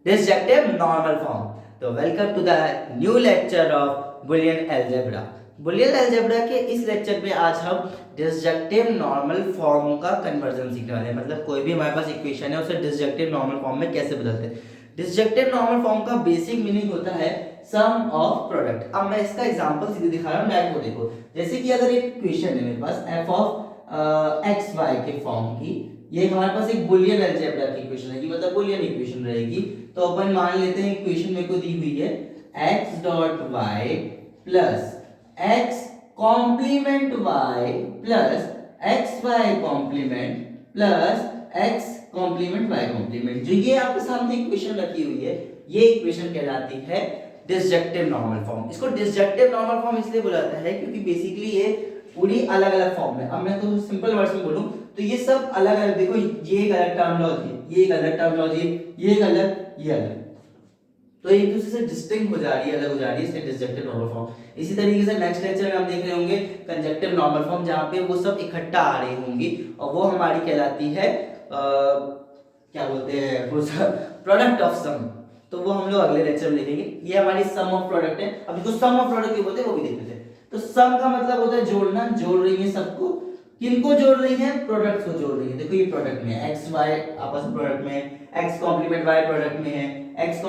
डिसजंक्टिव normal form. तो welcome to the new lecture of Boolean algebra. Boolean algebra के इस lecture में आज हम डिसजंक्टिव नॉर्मल फॉर्म का कन्वर्जन सीखने वाले हैं। मतलब कोई भी हमारे पास इक्वेशन है उसे डिसजंक्टिव नॉर्मल फॉर्म में कैसे बदलते हैं। डिसजंक्टिव नॉर्मल फॉर्म का बेसिक मीनिंग होता है सम ऑफ प्रोडक्ट। अब मैं इसका एग्जांपल सीधे दिखा रहा हूं, डायरेक्ट को देखो। जैसे कि अगर एक इक्वेशन है मेरे पास f ऑफ एक्स वाई के फॉर्म की, ये हमारे पास एक बुलियन अलजेब्रा की इक्वेशन है, कि मतलब बुलियन इक्वेशन रहेगी। तो अपन मान लेते हैं इक्वेशन मेरे को दी हुई है x dot y plus x complement y plus x Y complement plus x complement y complement. जो ये आपके सामने इक्वेशन रखी हुई है, ये इक्वेशन कहलाती है डिसजंक्टिव नॉर्मल फॉर्म। इसको डिसजंक्टिव नॉर्मल फॉर्म इसलिए बुलाता है क्योंकि बेसिकली ये पूरी अलग अलग फॉर्म है। अब मैं तो सिंपल वर्ड्स में बोलूं तो ये सब अलग अलग, देखो ये एक अलग टर्मिनोलॉजी, ये एक अलग टर्मिनोलॉजी, ये एक अलग, ये अलग, तो एक दूसरे से डिस्टिंक्ट हो जा रही है, अलग हो जा रही है, इसलिए डिसजंक्टिव नॉर्मल फॉर्म। इसी तरीके से नेक्स्ट लेक्चर में हम देख रहे होंगे कंजक्टिव नॉर्मल फॉर्म, जहां पे वो सब इकट्ठा आ रही होंगी और वो हमारी कहलाती है क्या बोलते हैं, प्रोडक्ट ऑफ सम। तो वो हम लोग अगले लेक्चर में देखेंगे। ये हमारी सम ऑफ प्रोडक्ट है। अब इसको सम ऑफ प्रोडक्ट क्यों बोलते हैं वो भी देख लेते हैं। तो सम का मतलब होता है जोड़ना, जोड़ रही है सबको। किनको जोड़ रही है? प्रोडक्ट को जोड़ रही है। देखो ये प्रोडक्ट में है, एक्स वाई आपस में प्रोडक्ट में है, एक्स कॉम्प्लीमेंट वाई प्रोडक्ट में है, एक्स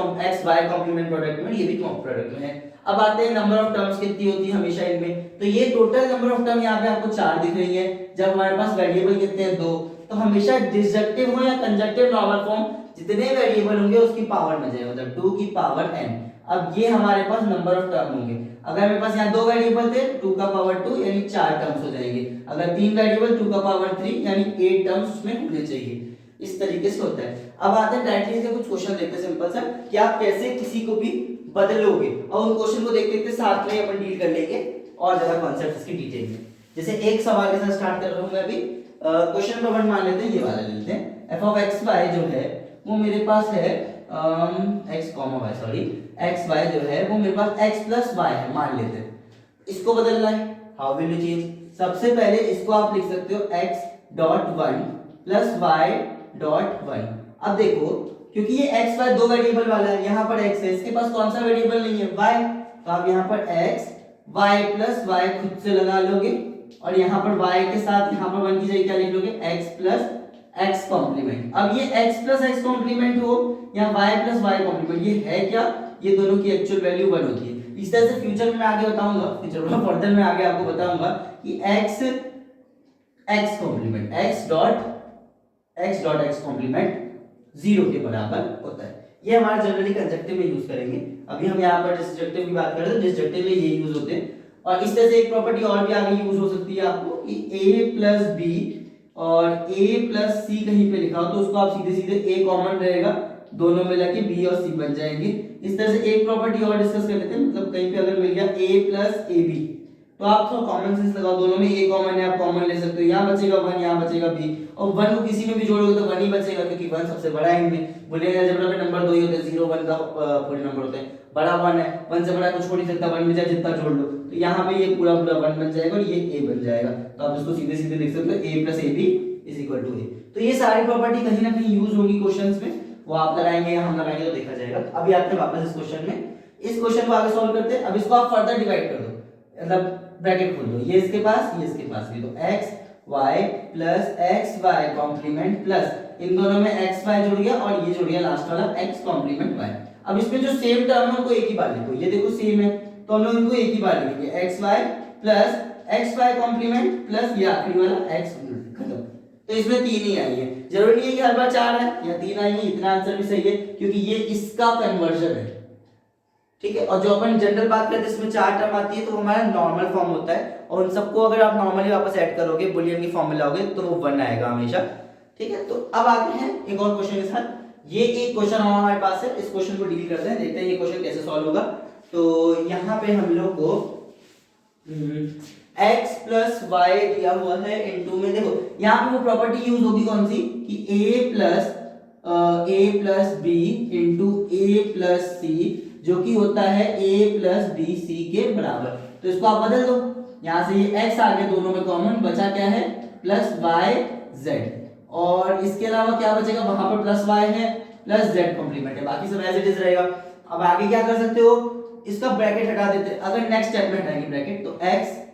वाई कॉम्प्लीमेंट प्रोडक्ट में, ये भी प्रोडक्ट में है। अब आते हैं नंबर ऑफ टर्म्स कितनी होती है हमेशा इनमें। तो ये टोटल नंबर ऑफ टर्म यहाँ पे आपको 4 दिख रही है। जब हमारे पास वेरिएबल कितने हैं? 2। तो हमेशा डिसजंक्टिव हो या कंजक्टिव नॉर्मल फॉर्म, जितने वेरिएबल होंगे उसकी पावर में जाएगा, मतलब 2 की पावर n। अब ये हमारे पास नंबर ऑफ टर्म होंगे। अगर मेरे पास यहाँ 2 वेरिएबल थे, 2 का पावर 2 यानी 4 टर्म्स हो जाएंगे। अगर 3 वेरिएबल, 2 का पावर 3 यानी 8 टर्म्स उसमें होने चाहिए। इस तरीके से होता है। अब आते हैं डायरेक्टली से कुछ क्वेश्चन देखते हैं सिंपल सा, कि आप कैसे किसी को भी बदलोगे, और उन क्वेश्चन को देखते देखते साथ में अपन डील कर लेंगे और ज्यादा कॉन्सेप्ट इसकी डिटेल में। जैसे एक सवाल के साथ स्टार्ट कर रहा हूं मैं अभी। क्वेश्चन नंबर 1 मान लेते हैं, ये वाला ले लेते हैं। f ऑफ एक्स वाई जो है वो मेरे पास है x comma y, sorry x y जो है वो मेरे पास x प्लस वाई है, मान लेते हैं। इसको बदलना है, हाउ विल यू चेंज? सबसे पहले इसको आप लिख सकते हो x dot 1 plus y dot 1। अब देखो क्योंकि ये x y दो वेरिएबल वाला है, यहाँ पर x है, इसके पास कौन सा वेरिएबल नहीं है? y। तो आप यहाँ पर x y प्लस y खुद से लगा लोगे और यहाँ पर y के साथ यहाँ पर 1 की जगह क्या लिख लोगे? x plus x complement. अब ये x प्लस x कॉम्प्लीमेंट हो या y प्लस y कॉम्प्लीमेंट, ये है क्या? ये दोनों की एक्चुअल वैल्यू 1 होती है। इस तरह से फ्यूचर में मैं आगे बताऊंगा, फ्यूचर में फर्दर में आगे आपको बताऊंगा कि x complement x dot x complement 0 के बराबर होता है। ये हमारा जनरली कंजक्टिव में यूज करेंगे। अभी हम यहाँ पर डिसजंक्टिव की बात कर रहे हैं, डिसजंक्टिव में ये यूज होते हैं। और इस तरह से एक प्रॉपर्टी और भी आगे यूज हो सकती है आपको, कि a प्लस बी और a प्लस सी कहीं पे लिखा हो तो उसको आप सीधे सीधे a कॉमन रहेगा, दोनों मिला के b और c बन जाएंगे। इस तरह से एक प्रॉपर्टी और डिस्कस कर लेते हैं। मतलब कहीं पे अगर मिल गया a प्लस ए बी तो आप थोड़ा कॉमन सेंस लगाओ, दोनों में a कॉमन है, आप कॉमन ले सकते हो। यहाँ बचेगा 1, यहाँ बचेगा b, और 1 को किसी में भी जोड़ोगे तो 1 ही बचेगा, क्योंकि 1 सबसे बड़ा है इनमें। बुलियन अलजेब्रा में नंबर 2 ही होते हैं, 0 1 का पूरे नंबर होते हैं। बड़ा 1 है, 1 से बड़ा कुछ छोड़ नहीं सकता, 1 में चाहे जितना जोड़ लो। तो यहाँ पे ये पूरा 1 बन जाएगा और ये a बन जाएगा। तो आप इसको सीधे सीधे लिख सकते हो a plus a b is equal to a। तो ये सारी प्रॉपर्टी कहीं ना कहीं यूज होगी क्वेश्चंस में, वो आप लगाएंगे या हम लगाएंगे तो देखा जाएगा। अभी आते हैं वापस इस क्वेश्चन में। इस क्वेश्चन को आगे सॉल्व करते हैं। अब इसको आप फर्दर डिवाइड कर दो, मतलब ब्रैकेट खोल दो, ये इसके पास, ये इसके पास भी। तो x y plus x Y complement plus इन दोनों में x y जुड़ गया और ये जुड़ गया लास्ट वाला x कॉम्प्लीमेंट y। अब इसमें जो सेम टर्म है उनको एक ही बार लिखो, ये देखो सेम है तो हम लोग इनको एक ही बार लिखेंगे, x y plus x Y complement plus ये आखिरी वाला x खत्म। तो इसमें 3 ही आई है, जरूरी नहीं है कि हर बार 4 है या 3 आई है, इतना आंसर भी सही है क्योंकि ये इसका कन्वर्जन है। ठीक है, और जो अपन जनरल बात करते हैं इसमें 4 टर्म आती है तो हमारा नॉर्मल फॉर्म होता है, और उन सबको अगर आप नॉर्मली वापस ऐड करोगे, बुलियन की फॉर्म में लाओगे तो वो 1 आएगा हमेशा। ठीक है, तो अब आते हैं एक और क्वेश्चन के साथ। ये एक क्वेश्चन हमारे पास है, इस क्वेश्चन को डील करते हैं, देखते हैं ये क्वेश्चन कैसे सॉल्व होगा। तो यहाँ पे हम लोग को x प्लस वाई दिया हुआ है इनटू में, देखो यहाँ पे वो प्रॉपर्टी यूज होगी कौन सी, कि a plus B into a plus C, जो कि होता है a प्लस बी सी के बराबर। तो इसको आप बदल दो, यहाँ से ये x आ गया दोनों में कॉमन, बचा क्या है? Plus y z. और इसके अलावा क्या बचेगा? वहां पर प्लस वाई है प्लस जेड कॉम्प्लीमेंट है, बाकी सब एज इट इज रहेगा। अब आगे क्या कर सकते हो, इसका ब्रैकेट हटा देते हैं। अगर नेक्स्ट स्टेप में हटाएंगे ब्रैकेट तो x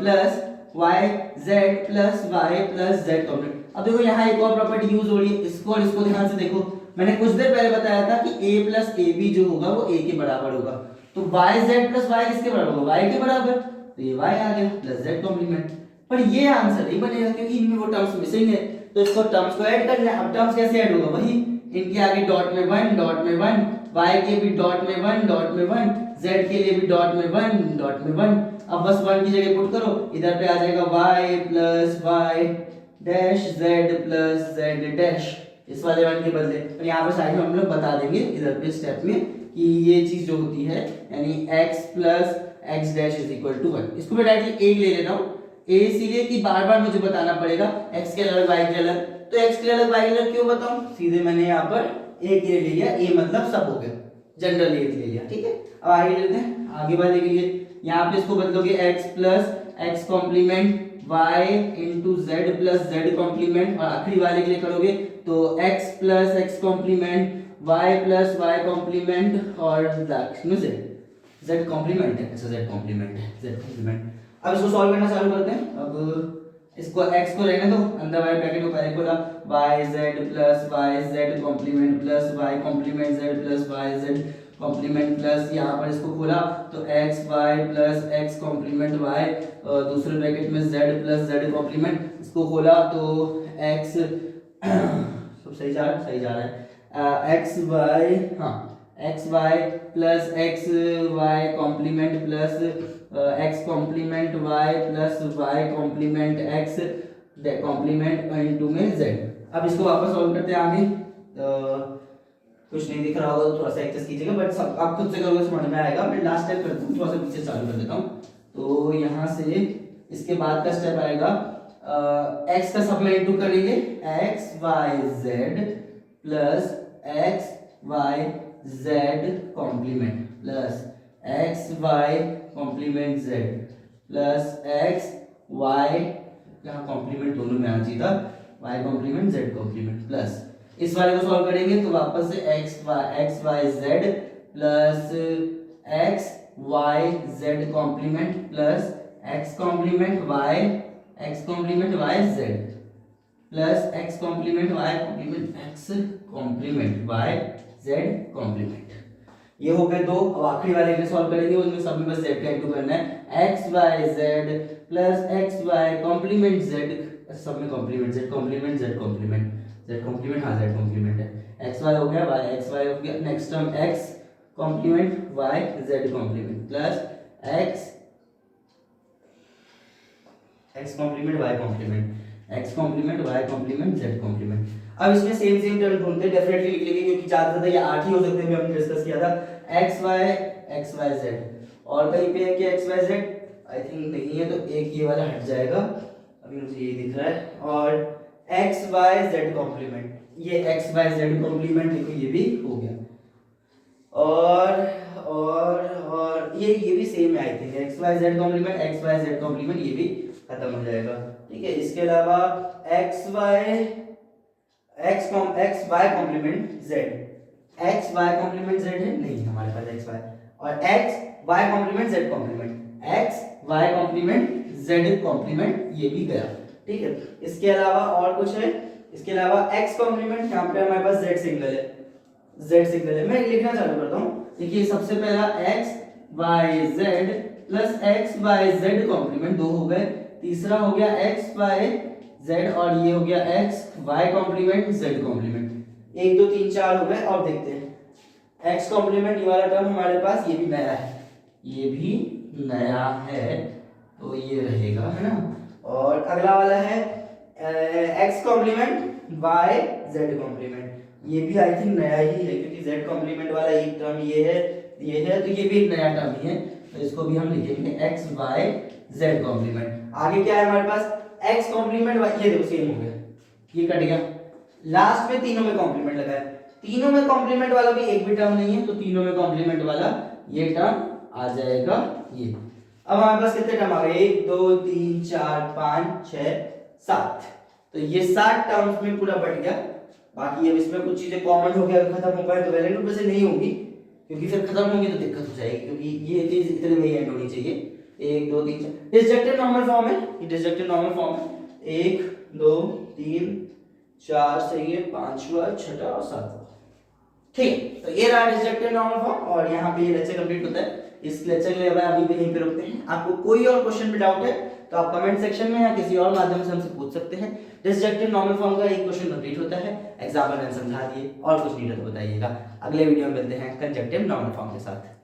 plus y z plus y plus z complement. अब देखो यहाँ एक और प्रॉपर्टी यूज हो रही है, इसको और इसको ध्यान से देखो। मैंने कुछ देर पहले बताया था कि a प्लस ए बी जो होगा वो a के बराबर होगा, तो वाई जेड प्लस वाई किसके बराबर होगा, y के बराबर, तो ये y आ गया प्लस जेड कॉम्प्लीमेंट। पर ये आंसर नहीं बनेगा क्योंकि इनमें वो टर्म्स मिसिंग है, तो इसको टर्म्स को ऐड करना है। अब टर्म्स कैसे ऐड होगा, वही इनके आगे डॉट में 1 डॉट में 1, y के भी डॉट में 1 डॉट में 1, z के लिए भी डॉट में 1 डॉट में 1। अब बस 1 की जगह पुट करो, इधर पे आ जाएगा y plus y dash z plus z dash, इस वाले 1 के बदले। और यहाँ पे साइड में हम लोग बता देंगे इधर पे स्टेप में कि ये चीज जो होती है यानी x plus x dash is equal to 1। इसको मैं डायरेक्टली a ले लेता हूँ, a इसीलिए कि बार बार मुझे बताना पड़ेगा x के अलग y के अलग, तो x के अलग y के अलग क्यों बताऊं, सीधे मैंने यहाँ पर a के लिए ले लिया, a मतलब सब हो गया, जनरल a ले लिया, ठीक है। अब आगे लेते हैं, आगे वाले के लिए यहाँ पे इसको बदलोगे x plus x complement y into z plus z complement, और आखिरी वाले के लिए करोगे तो x plus x complement y plus y complement और z कॉम्प्लीमेंट है, अच्छा z कॉम्प्लीमेंट है, z कॉम्प्लीमेंट। अब इसको सॉल्व करना चालू करते हैं। अब इसको x को रहने दो, अंदर वाले ब्रैकेट को पहले खोला, yz plus yz complement plus y complement z plus yz complement plus यहाँ पर इसको खोला तो x y plus x complement y, दूसरे ब्रैकेट में z प्लस z कॉम्प्लीमेंट, इसको खोला तो x सब सही जा रहा है x y, हाँ x y plus x Y complement plus x complement y plus y complement x complement into में जेड। अब इसको वापस सॉल्व करते हैं आगे। कुछ नहीं दिख रहा होगा तो थोड़ा सा एडजस्ट कीजिएगा, बट सब आप खुद से करोगे समझ में आएगा। मैं लास्ट स्टेप करता हूँ, थोड़ा सा पीछे चालू कर देता हूँ। तो यहाँ से इसके बाद का स्टेप आएगा एक्स का सब में इनटू करेंगे, x y z plus x y z complement plus x Y complement z plus x y, यहाँ कॉम्प्लीमेंट दोनों में आना चाहिए था, y complement z complement plus इस वाले को सॉल्व करेंगे तो वापस से x y z plus x y z complement plus x complement y z plus x complement y complement x complement y z complement. ये हो गए दो। अब आखिरी वाले के सॉल्व करेंगे, उनमें सब में बस जेड का इनटू करना है, x y z plus x Y complement z, सब में complement z complement z complement z complement, हाँ जेड कॉम्प्लीमेंट है, एक्स वाई हो गया, वाई एक्स वाई हो गया, next term x complement y z complement plus x complement y complement x complement y complement z complement. अब इसमें same term ढूंढते हैं, डेफिनेटली लिख लेंगे क्योंकि ज्यादा ज्यादा ये 8 ही हो सकते हैं, हमने डिस्कस किया था एक्स वाई जेड, और कहीं पे है कि x y z I think नहीं है, तो एक ये वाला हट जाएगा, अभी मुझे ये दिख रहा है, और एक्स वाई जेड कॉम्प्लीमेंट, ये एक्स वाई जेड कॉम्प्लीमेंट देखो ये भी हो गया, और ये भी सेम है I think, x y z complement ये भी खत्म हो जाएगा, ठीक है। इसके अलावा x Y complement z, x Y complement z है नहीं हमारे पास एक्स वाई, और x Y complement z complement, x Y complement z complement ये भी गया, ठीक है। इसके अलावा और कुछ है, इसके अलावा एक्स कॉम्प्लीमेंट, यहाँ पे हमारे पास जेड सिंगल है, मैं लिखना चालू करता हूँ। देखिए सबसे पहला x y z plus x y z complement दो हो गए, तीसरा हो गया एक्स वाई जेड और ये हो गया x Y complement z complement, 1 2 3 4 हो गए। और देखते हैं एक्स कॉम्प्लीमेंट ये वाला टर्म हमारे पास ये भी नया है, ये भी नया है तो ये रहेगा, है ना। और अगला वाला है x complement y z complement, ये भी आई थिंक नया ही है क्योंकि जेड कॉम्प्लीमेंट वाला एक टर्म ये है तो ये भी एक नया टर्म ही है, तो इसको भी हम लिखेंगे एक्स वाई जेड कॉम्प्लीमेंट। आगे क्या है हमारे पास एक्स कॉम्प्लीमेंट वाई, ये देखो सेम हो गया, ये कट गया, लास्ट में तीनों में कॉम्प्लीमेंट लगा है, तीनों में कॉम्प्लीमेंट वाला भी एक भी टर्म नहीं है, तो तीनों में कॉम्प्लीमेंट वाला ये टर्म आ जाएगा ये। अब हमारे पास कितने टर्म आ गए, 1 2 3 4 5 6 7, तो ये 7 टर्म्स में पूरा बट गया। बाकी अब इसमें कुछ चीजें कॉमन हो गया, खत्म हो पाए तो वैलेंट रूप से नहीं होगी, क्योंकि फिर खत्म होगी तो दिक्कत हो जाएगी, क्योंकि ये चीज इतने में ही एंड होनी चाहिए। 1 2 3 4 डिसजंक्टिव नॉर्मल फॉर्म है, ये डिसजंक्टिव नॉर्मल फॉर्म है। 1 2 3 4 सही है, 5वां 6वां और 7वां। ठीक है, तो ये रहा डिसजंक्टिव नॉर्मल फॉर्म, और यहाँ पे ये लेक्चर कंप्लीट होता है। इस लेक्चर के लिए अभी पे यहीं पे रुकते हैं। आपको कोई और क्वेश्चन में डाउट है तो आप कमेंट सेक्शन में या किसी और माध्यम से हमसे पूछ सकते हैं। डिसजंक्टिव नॉर्मल फॉर्म का एक क्वेश्चन कंप्लीट होता है, एग्जाम्पल मैंने समझा दिए, और कुछ नहीं तो बताइएगा। अगले वीडियो में मिलते हैं कंजंक्टिव नॉर्मल फॉर्म के साथ।